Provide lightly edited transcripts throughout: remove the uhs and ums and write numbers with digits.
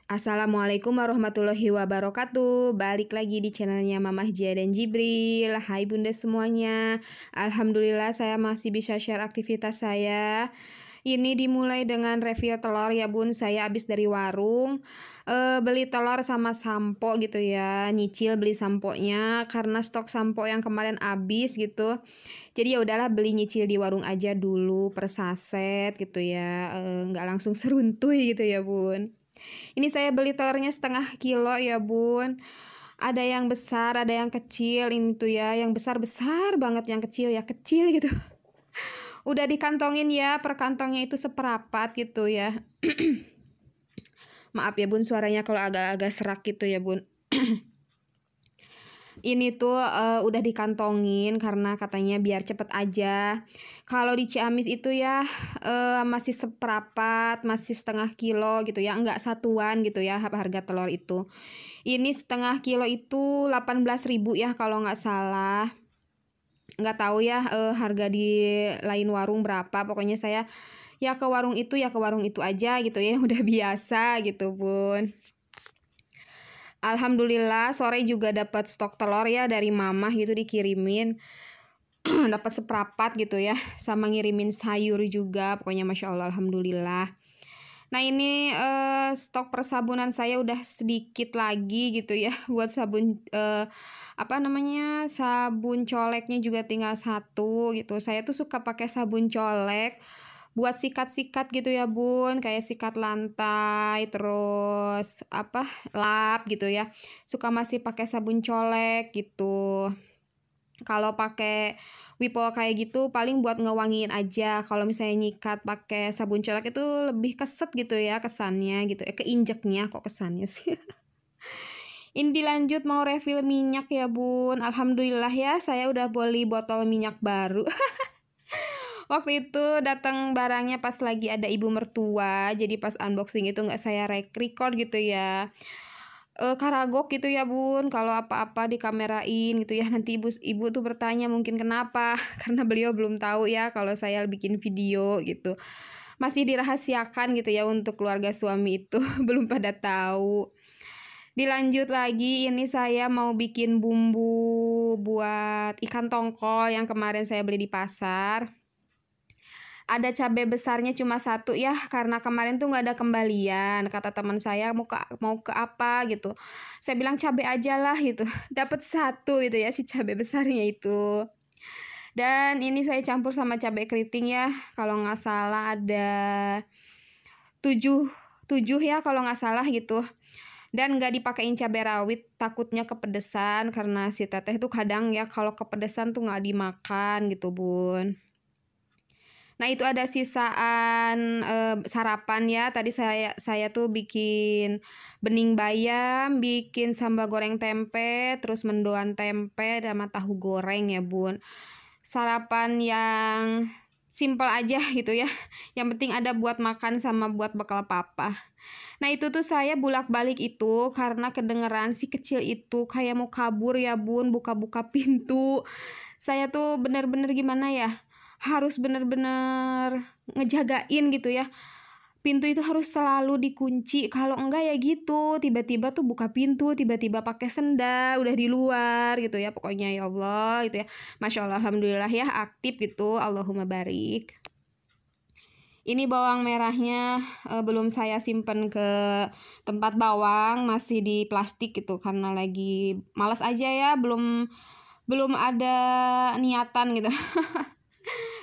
Assalamualaikum warahmatullahi wabarakatuh. Balik lagi di channelnya Mamah Jia dan Jibril. Hai bunda semuanya. Alhamdulillah saya masih bisa share aktivitas saya. Ini dimulai dengan review telur ya bun. Saya habis dari warung beli telur sama sampo gitu ya. Nyicil beli samponya karena stok sampo yang kemarin habis gitu. Jadi ya udahlah beli nyicil di warung aja dulu per saset gitu ya. Nggak langsung seruntuy gitu ya bun. Ini saya beli telurnya 1/2 kilo ya bun. Ada yang besar, ada yang kecil. Ini tuh ya, yang besar besar banget, yang kecil ya kecil gitu. Udah dikantongin ya, per kantongnya itu seperapat gitu ya. Maaf ya bun, suaranya kalau agak-agak serak gitu ya bun. Ini tuh udah dikantongin karena katanya biar cepet aja. Kalau di Ciamis itu ya masih seperapat, masih 1/2 kilo gitu ya, enggak satuan gitu ya harga telur itu. Ini 1/2 kilo itu 18.000 ya kalau nggak salah. Nggak tahu ya harga di lain warung berapa. Pokoknya saya ya ke warung itu aja gitu ya, udah biasa gitu bun. Alhamdulillah sore juga dapat stok telur ya dari mamah gitu dikirimin. Dapat seperapat gitu ya, sama ngirimin sayur juga. Pokoknya masya Allah alhamdulillah. Nah ini stok persabunan saya udah sedikit lagi gitu ya buat sabun sabun coleknya juga tinggal 1 gitu. Saya tuh suka pakai sabun colek buat sikat-sikat gitu ya bun, kayak sikat lantai terus lap gitu ya. Suka masih pakai sabun colek gitu. Kalau pakai Wipol kayak gitu paling buat ngewangiin aja. Kalau misalnya nyikat pakai sabun colek itu lebih keset gitu ya kesannya gitu. Keinjeknya kok kesannya sih. Ini dilanjut mau refill minyak ya bun. Alhamdulillah ya saya udah beli botol minyak baru. Waktu itu datang barangnya pas lagi ada ibu mertua. Jadi pas unboxing itu nggak saya record gitu ya. Karagok gitu ya bun, kalau apa-apa dikamerain gitu ya, nanti ibu tuh bertanya mungkin kenapa karena beliau belum tahu ya kalau saya bikin video gitu, masih dirahasiakan gitu ya untuk keluarga suami itu. Belum pada tahu. Dilanjut lagi, ini saya mau bikin bumbu buat ikan tongkol yang kemarin saya beli di pasar. Ada cabai besarnya cuma 1 ya, karena kemarin tuh nggak ada kembalian. Kata teman saya mau ke apa gitu. Saya bilang cabai aja lah gitu. Dapat 1 gitu ya si cabai besarnya itu. Dan ini saya campur sama cabai keriting ya. Kalau nggak salah ada 7 ya kalau nggak salah gitu. Dan nggak dipakein cabai rawit, takutnya kepedesan karena si teteh tuh kadang ya kalau kepedesan tuh nggak dimakan gitu bun. Nah itu ada sisaan sarapan ya. Tadi saya tuh bikin bening bayam, bikin sambal goreng tempe, terus mendoan tempe sama tahu goreng ya bun. Sarapan yang simple aja gitu ya. Yang penting ada buat makan sama buat bekal papa. Nah itu tuh saya bolak-balik itu karena kedengeran si kecil itu kayak mau kabur ya bun, buka-buka pintu. Saya tuh bener-bener gimana ya, harus bener-bener ngejagain gitu ya. Pintu itu harus selalu dikunci, kalau enggak ya gitu, tiba-tiba tuh buka pintu, tiba-tiba pakai sendal, udah di luar gitu ya. Pokoknya ya Allah gitu ya. Masya Allah alhamdulillah ya aktif gitu, Allahumma barik. Ini bawang merahnya belum saya simpen ke tempat bawang, masih di plastik gitu karena lagi malas aja ya, belum ada niatan gitu.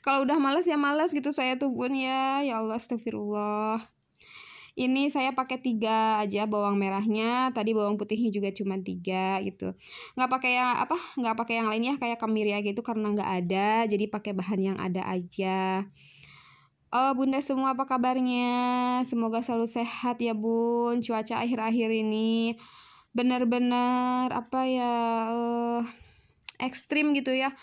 Kalau udah malas ya malas gitu saya tuh bun ya Allah astagfirullah. Ini saya pakai 3 aja bawang merahnya, tadi bawang putihnya juga cuma 3 gitu. Nggak pakai yang lainnya kayak kemiri gitu karena nggak ada, jadi pakai bahan yang ada aja. Oh bunda semua apa kabarnya? Semoga selalu sehat ya bun. Cuaca akhir-akhir ini benar-benar ekstrim gitu ya.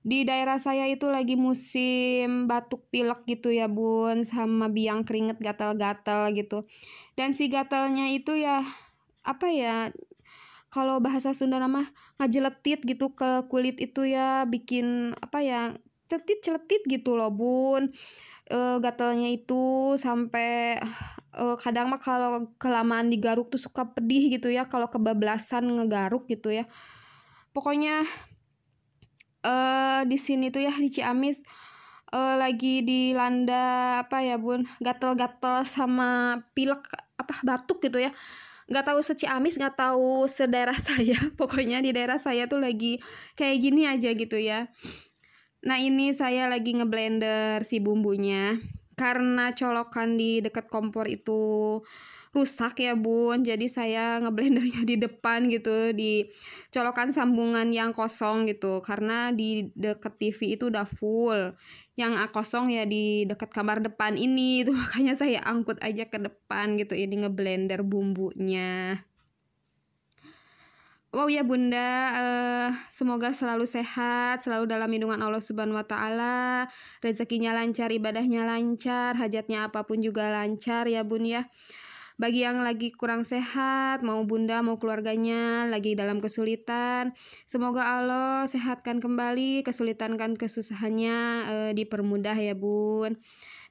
Di daerah saya itu lagi musim batuk pilek gitu ya bun, sama biang keringet gatal-gatal gitu. Dan si gatalnya itu ya kalau bahasa Sunda nama ngajeletit gitu ke kulit itu ya, bikin celetit gitu loh bun. Gatalnya itu sampai kadang mah kalau kelamaan digaruk tuh suka pedih gitu ya, kalau kebablasan ngegaruk gitu ya. Pokoknya di sini tuh ya di Ciamis lagi dilanda apa ya bun, gatel-gatel sama pilek apa batuk gitu ya. Nggak tahu se-Ciamis, nggak tahu sedaerah saya. Pokoknya di daerah saya tuh lagi kayak gini aja gitu ya. Nah ini saya lagi ngeblender si bumbunya. Karena colokan di dekat kompor itu rusak ya bun, jadi saya ngeblendernya di depan gitu, di colokan sambungan yang kosong gitu. Karena di dekat TV itu udah full, yang kosong ya di dekat kamar depan ini itu makanya saya angkut aja ke depan gitu, ini ngeblender bumbunya. Wow ya bunda, semoga selalu sehat, selalu dalam lindungan Allah Subhanahu wa Ta'ala, rezekinya lancar, ibadahnya lancar, hajatnya apapun juga lancar ya bun ya. Bagi yang lagi kurang sehat, mau bunda mau keluarganya lagi dalam kesulitan, semoga Allah sehatkan kembali, kesulitan kan kesusahannya dipermudah ya bun.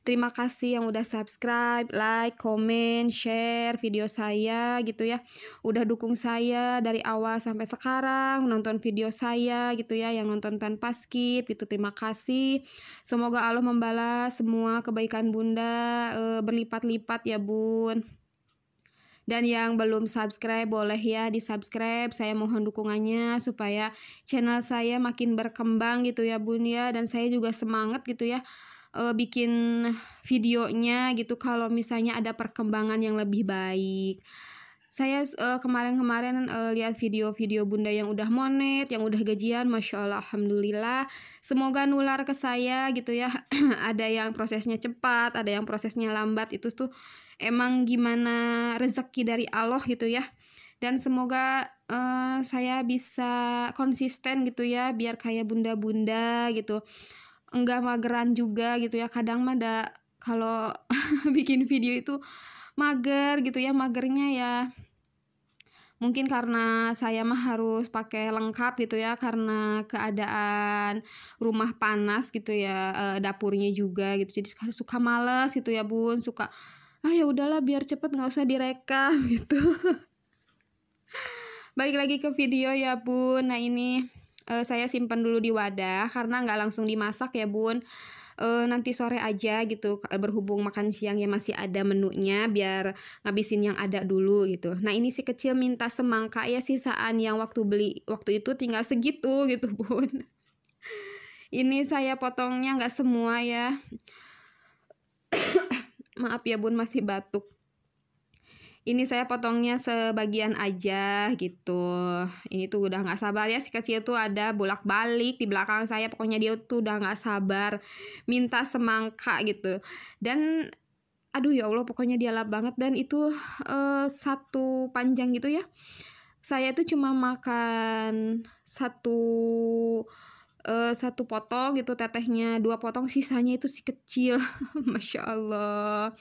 Terima kasih yang udah subscribe, like, comment, share video saya gitu ya. Udah dukung saya dari awal sampai sekarang, nonton video saya gitu ya, yang nonton tanpa skip gitu. Terima kasih. Semoga Allah membalas semua kebaikan bunda berlipat-lipat ya bun. Dan yang belum subscribe boleh ya di subscribe, saya mohon dukungannya supaya channel saya makin berkembang gitu ya bun ya. Dan saya juga semangat gitu ya bikin videonya gitu kalau misalnya ada perkembangan yang lebih baik. Saya kemarin-kemarin lihat video-video bunda yang udah monet, yang udah gajian, Masya Allah, Alhamdulillah. Semoga nular ke saya gitu ya. Ada yang prosesnya cepat, ada yang prosesnya lambat, itu tuh emang gimana rezeki dari Allah gitu ya. Dan semoga saya bisa konsisten gitu ya, biar kayak bunda-bunda gitu, enggak mageran juga gitu ya. Kadang mah kalau bikin video itu mager gitu ya, magernya ya mungkin karena saya mah harus pakai lengkap gitu ya, karena keadaan rumah panas gitu ya, dapurnya juga gitu, jadi suka males gitu ya bun, suka ya udahlah biar cepet nggak usah direkam gitu. Balik lagi ke video ya bun. Nah ini saya simpan dulu di wadah karena nggak langsung dimasak ya bun. Nanti sore aja gitu, berhubung makan siang ya masih ada menunya, biar ngabisin yang ada dulu gitu. Nah ini si kecil minta semangka ya, sisaan yang waktu beli waktu itu tinggal segitu gitu bun. Ini saya potongnya nggak semua ya. Maaf ya bun, masih batuk. Ini saya potongnya sebagian aja gitu. Ini tuh udah nggak sabar ya, si kecil tuh ada bolak-balik di belakang saya. Pokoknya dia tuh udah nggak sabar minta semangka gitu. Dan aduh ya Allah, pokoknya dia lap banget. Dan itu satu panjang gitu ya. Saya tuh cuma makan satu potong gitu, tetehnya 2 potong, sisanya itu si kecil. Masya Allah,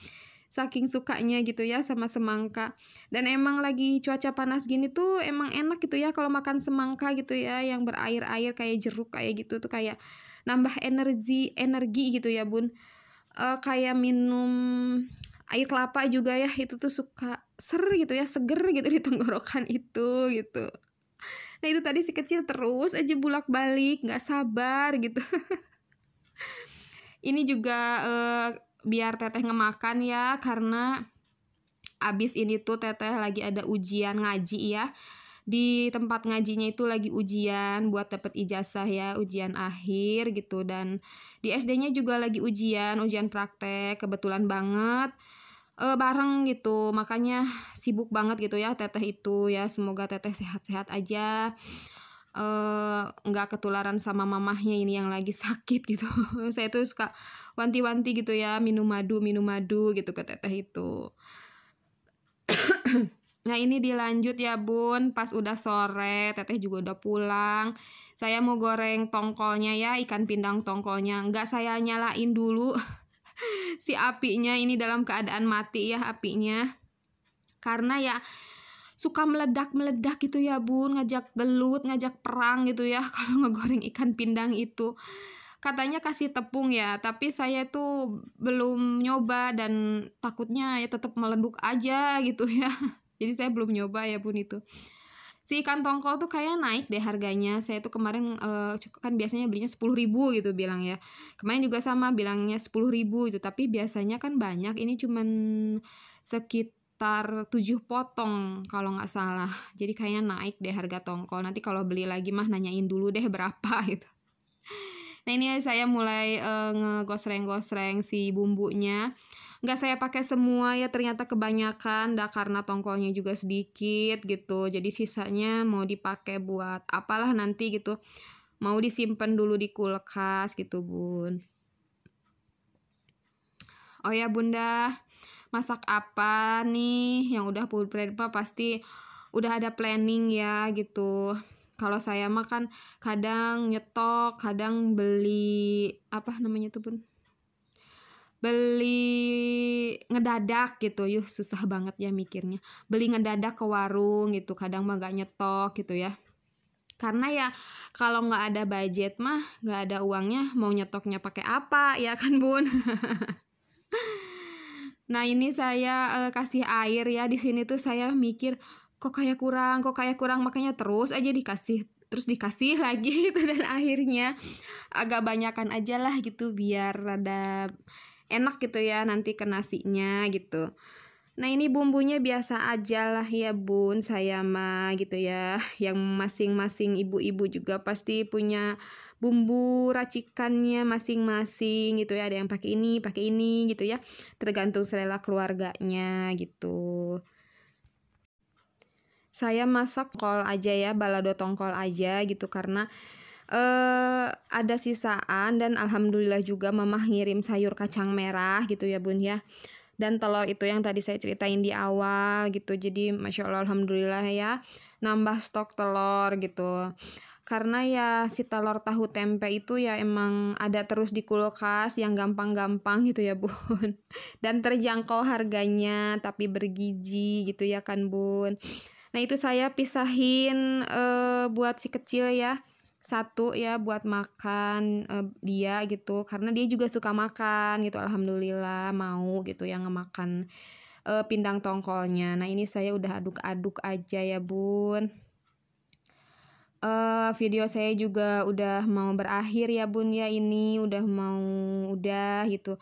saking sukanya gitu ya sama semangka. Dan emang lagi cuaca panas gini tuh emang enak gitu ya kalau makan semangka gitu ya, yang berair-air kayak jeruk kayak gitu tuh, kayak nambah energi gitu ya bun. Kayak minum air kelapa juga ya, itu tuh suka gitu ya, seger gitu di tenggorokan itu gitu. Nah itu tadi si kecil terus aja bulak-balik nggak sabar gitu. Ini juga biar teteh ngemakan ya, karena abis ini tuh teteh lagi ada ujian ngaji ya. Di tempat ngajinya itu lagi ujian buat dapet ijazah ya, ujian akhir gitu. Dan di SD-nya juga lagi ujian praktek, kebetulan banget bareng gitu, makanya sibuk banget gitu ya teteh itu ya. Semoga teteh sehat-sehat aja, nggak ketularan sama mamahnya ini yang lagi sakit gitu. Saya tuh suka wanti-wanti gitu ya, minum madu gitu ke teteh itu. Nah ini dilanjut ya bun, pas udah sore teteh juga udah pulang. Saya mau goreng tongkolnya ya, ikan pindang tongkolnya. Nggak saya nyalain dulu si apinya, ini dalam keadaan mati ya apinya. Karena ya suka meledak gitu ya bun, ngajak gelut, ngajak perang gitu ya kalau ngegoreng ikan pindang itu. katanya kasih tepung ya, tapi saya tuh belum nyoba dan takutnya ya tetap meleduk aja gitu ya. Jadi saya belum nyoba ya Bun itu. Si ikan tongkol tuh kayak naik deh harganya. Saya tuh kemarin kan biasanya belinya 10.000 gitu bilang ya. Kemarin juga sama bilangnya 10.000 itu, tapi biasanya kan banyak. Ini cuman sekitar 7 potong kalau nggak salah. Jadi kayaknya naik deh harga tongkol. Nanti kalau beli lagi mah nanyain dulu deh berapa gitu. Nah ini saya mulai ngegosreng-gosreng si bumbunya. Nggak saya pakai semua ya, ternyata kebanyakan dah karena tongkolnya juga sedikit gitu. Jadi sisanya mau dipakai buat apalah nanti gitu. Mau disimpan dulu di kulkas gitu Bun. Oh ya Bunda, masak apa nih yang udah full plan pasti udah ada planning ya gitu. Kalau saya mah kan kadang nyetok, kadang beli apa namanya tuh Bun? Beli ngedadak gitu, susah banget ya mikirnya. Beli ngedadak ke warung gitu, kadang mah gak nyetok gitu ya. Karena ya kalau nggak ada budget mah nggak ada uangnya, mau nyetoknya pakai apa ya kan Bun? Nah ini saya kasih air ya di sini tuh saya mikir kok kayak kurang, makanya terus aja dikasih lagi gitu dan akhirnya agak banyakan aja lah gitu biar rada enak gitu ya nanti ke nasinya gitu. Nah ini bumbunya biasa aja lah ya Bun, saya mah gitu ya. Yang masing-masing ibu-ibu juga pasti punya bumbu racikannya masing-masing gitu ya. Ada yang pakai ini gitu ya. Tergantung selera keluarganya gitu. Saya masak kol aja ya, balado tongkol aja gitu karena ada sisaan dan alhamdulillah juga mama ngirim sayur kacang merah gitu ya Bun ya. Dan telur itu yang tadi saya ceritain di awal gitu. Jadi Masya Allah alhamdulillah ya nambah stok telur gitu. Karena ya si telur tahu tempe itu ya emang ada terus di kulkas yang gampang-gampang gitu ya Bun. Dan terjangkau harganya tapi bergizi gitu ya kan Bun. Nah itu saya pisahin buat si kecil ya. Satu ya buat makan dia gitu karena dia juga suka makan gitu, alhamdulillah mau gitu yang ngemakan pindang tongkolnya. Nah ini saya udah aduk-aduk aja ya Bun. Video saya juga udah mau berakhir ya Bun ya, ini udah gitu.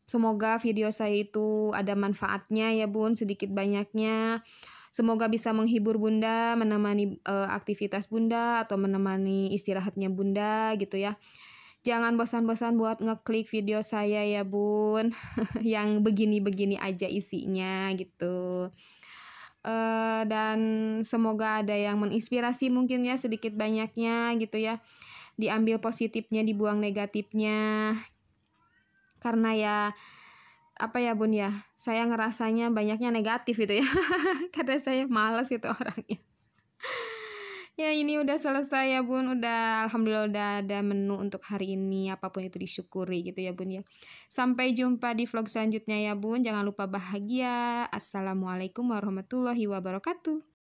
Semoga video saya itu ada manfaatnya ya Bun, sedikit banyaknya. Semoga bisa menghibur Bunda, menemani aktivitas Bunda atau menemani istirahatnya Bunda gitu ya. Jangan bosan-bosan buat ngeklik video saya ya Bun. Yang begini-begini aja isinya gitu. Dan semoga ada yang menginspirasi mungkin ya sedikit banyaknya gitu ya. Diambil positifnya, dibuang negatifnya. Karena ya apa ya Bun ya, saya ngerasanya banyaknya negatif gitu ya. Karena saya malas itu orangnya. Ya ini udah selesai ya Bun, alhamdulillah udah ada menu untuk hari ini, apapun itu disyukuri gitu ya Bun ya. Sampai jumpa di vlog selanjutnya ya Bun, jangan lupa bahagia. Assalamualaikum warahmatullahi wabarakatuh.